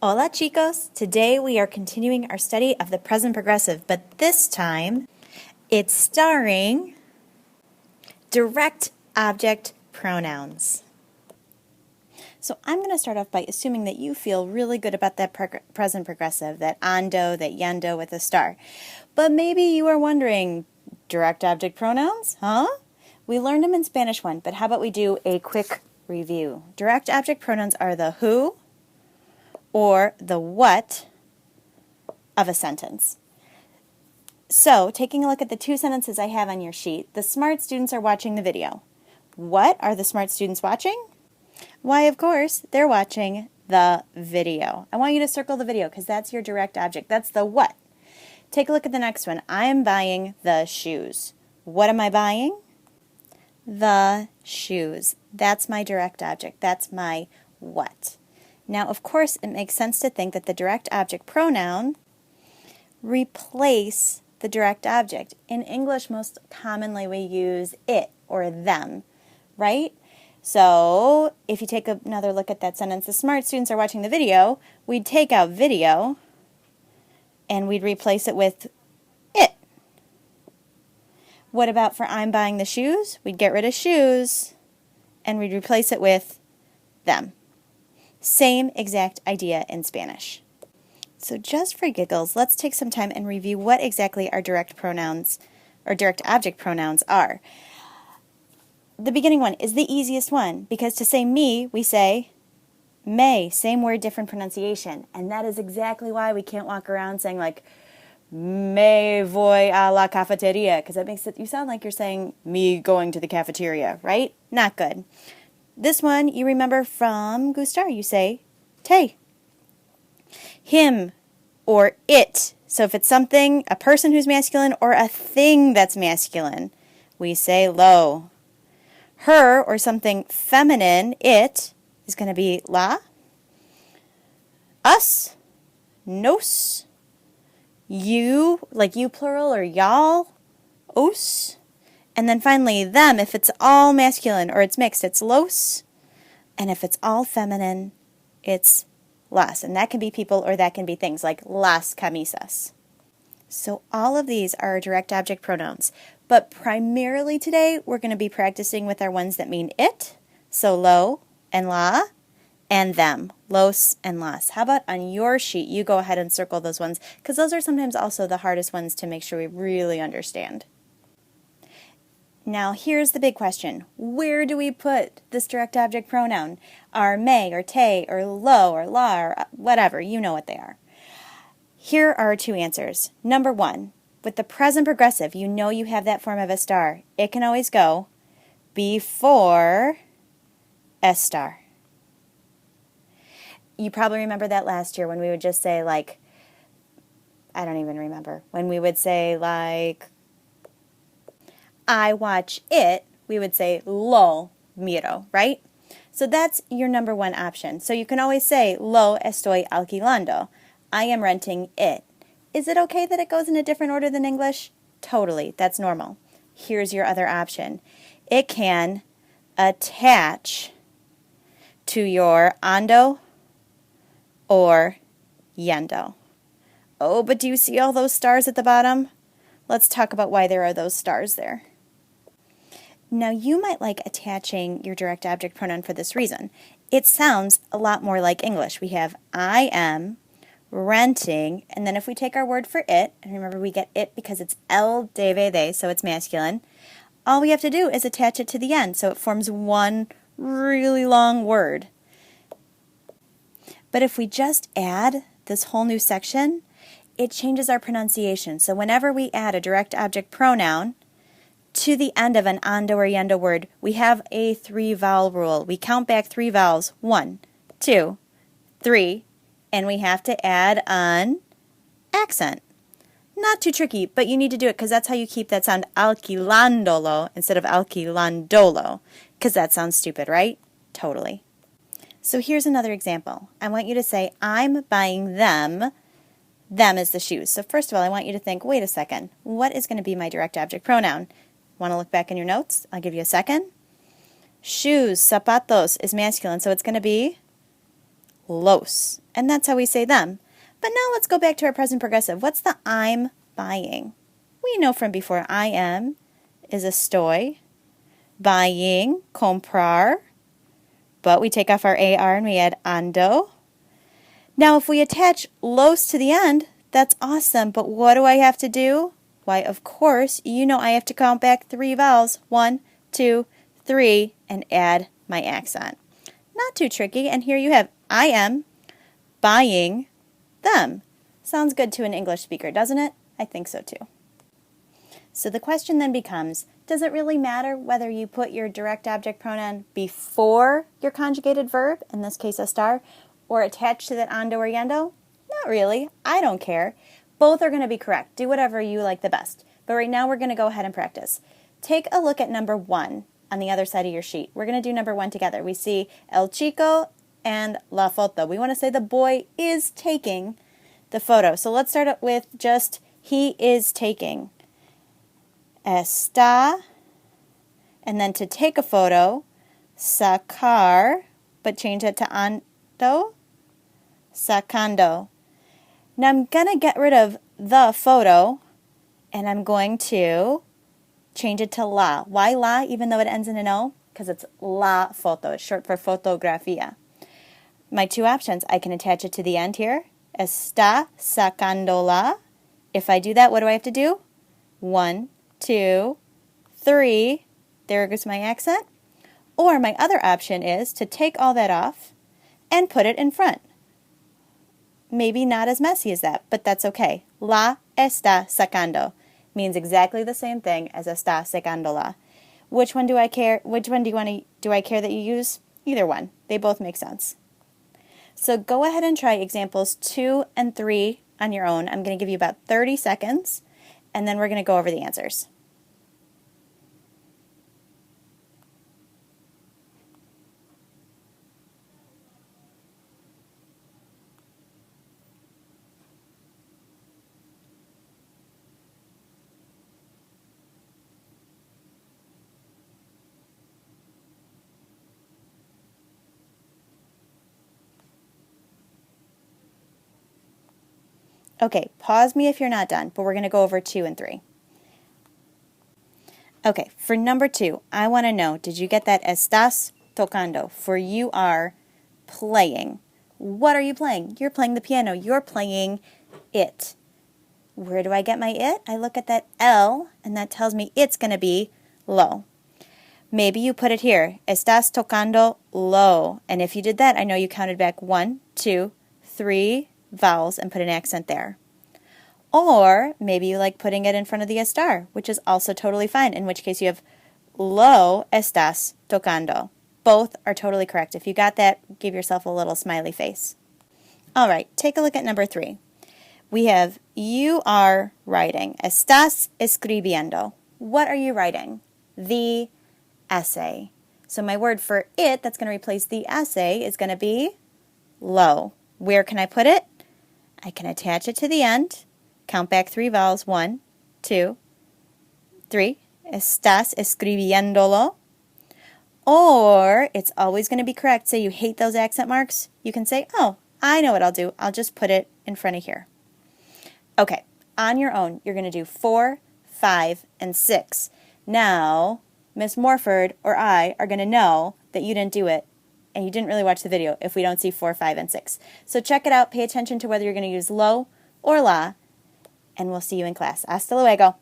Hola chicos! Today we are continuing our study of the present progressive, but this time it's starring direct object pronouns. So I'm going to start off by assuming that you feel really good about that present progressive, that ando, that yendo with a star. But maybe you are wondering, direct object pronouns? Huh? We learned them in Spanish 1, but how about we do a quick review? Direct object pronouns are the who or the what of a sentence. So, taking a look at the two sentences I have on your sheet, the smart students are watching the video. What are the smart students watching? Why, of course, they're watching the video. I want you to circle the video because that's your direct object. That's the what. Take a look at the next one. I'm buying the shoes. What am I buying? The shoes. That's my direct object. That's my what. Now, of course, it makes sense to think that the direct object pronoun replace the direct object. In English, most commonly we use it or them, right? So, if you take another look at that sentence, the smart students are watching the video, we'd take out video and we'd replace it with it. What about for I'm buying the shoes? We'd get rid of shoes and we'd replace it with them. Same exact idea in Spanish. So just for giggles, let's take some time and review what exactly our direct pronouns or direct object pronouns are. The beginning one is the easiest one because to say me, we say me, same word, different pronunciation. And that is exactly why we can't walk around saying like me voy a la cafeteria because that makes it, you sound like you're saying me going to the cafeteria, right? Not good. This one you remember from Gustar, you say te. Him or it. So if it's something, a person who's masculine or a thing that's masculine, we say lo. Her or something feminine, it, is going to be la. Us, nos. You, like you plural or y'all, os. And then finally them, if it's all masculine or it's mixed, it's los. And if it's all feminine, it's las. And that can be people or that can be things like las camisas. So all of these are direct object pronouns. But primarily today, we're going to be practicing with our ones that mean it. So lo and la and them. Los and las. How about on your sheet, you go ahead and circle those ones because those are sometimes also the hardest ones to make sure we really understand. Now here's the big question. Where do we put this direct object pronoun? Our me or te or lo or la or whatever. You know what they are. Here are our two answers. Number one, with the present progressive, you know you have that form of a star. It can always go before a star. You probably remember that last year when we would just say like, I don't even remember, when we would say like, I watch it, we would say lo miro, right? So that's your number one option. So you can always say lo estoy alquilando. I am renting it. Is it okay that it goes in a different order than English? Totally, that's normal. Here's your other option. It can attach to your ando or yendo. Oh, but do you see all those stars at the bottom? Let's talk about why there are those stars there. Now you might like attaching your direct object pronoun for this reason. It sounds a lot more like English. We have I am renting, and then if we take our word for it, and remember we get it because it's el debe de, so it's masculine, all we have to do is attach it to the end, so it forms one really long word. But if we just add this whole new section, it changes our pronunciation. So whenever we add a direct object pronoun to the end of an ando or yendo word, we have a 3-vowel rule. We count back 3 vowels, 1, 2, 3, and we have to add an accent. Not too tricky, but you need to do it because that's how you keep that sound alquilandolo instead of alquilandolo, because that sounds stupid, right? Totally. So here's another example. I want you to say, I'm buying them. Them is the shoes. So first of all, I want you to think, wait a second, what is going to be my direct object pronoun? Want to look back in your notes? I'll give you a second. Shoes, zapatos, is masculine, so it's going to be los. And that's how we say them. But now let's go back to our present progressive. What's the I'm buying? We know from before I am is estoy. Buying, comprar. But we take off our AR and we add ando. Now if we attach los to the end, that's awesome. But what do I have to do? Why, of course, you know I have to count back 3 vowels. 1, 2, 3, and add my accent. Not too tricky. And here you have I am buying them. Sounds good to an English speaker, doesn't it? I think so too. So the question then becomes, does it really matter whether you put your direct object pronoun before your conjugated verb, in this case estar, or attached to that ando or yendo? Not really. I don't care. Both are going to be correct. Do whatever you like the best. But right now we're going to go ahead and practice. Take a look at number 1 on the other side of your sheet. We're going to do number 1 together. We see el chico and la foto. We want to say the boy is taking the photo. So let's start with just he is taking. Está, and then to take a photo, sacar, but change it to ando, sacando. Now I'm going to get rid of the photo, and I'm going to change it to la. Why la, even though it ends in an O? Because it's la foto. It's short for fotografía. My 2 options, I can attach it to the end here. Está sacándola. If I do that, what do I have to do? 1, 2, 3. There goes my accent. Or my other option is to take all that off and put it in front. Maybe not as messy as that, but that's okay. La está sacando means exactly the same thing as está secándola. Which one do I care? Which one do I care that you use? Either one. They both make sense. So go ahead and try examples 2 and 3 on your own. I'm going to give you about 30 seconds, and then we're going to go over the answers. Okay, pause me if you're not done, but we're going to go over 2 and 3. Okay, for number 2, I want to know, did you get that estás tocando? For you are playing. What are you playing? You're playing the piano. You're playing it. Where do I get my it? I look at that L, and that tells me it's going to be lo. Maybe you put it here, estás tocando lo. And if you did that, I know you counted back 1, 2, 3 vowels and put an accent there. Or maybe you like putting it in front of the estar, which is also totally fine, in which case you have lo estás tocando. Both are totally correct. If you got that, give yourself a little smiley face. All right, take a look at number 3. We have you are writing. Estás escribiendo. What are you writing? The essay. So my word for it that's going to replace the essay is going to be lo. Where can I put it? I can attach it to the end, count back 3 vowels, 1, 2, 3. Estás escribiéndolo. Or, it's always going to be correct. Say you hate those accent marks. You can say, oh, I know what I'll do. I'll just put it in front of here. Okay, on your own, you're going to do 4, 5, and 6. Now, Miss Morford or I are going to know that you didn't do it and you didn't really watch the video if we don't see 4, 5, and 6. So check it out. Pay attention to whether you're going to use lo or la, and we'll see you in class. Hasta luego.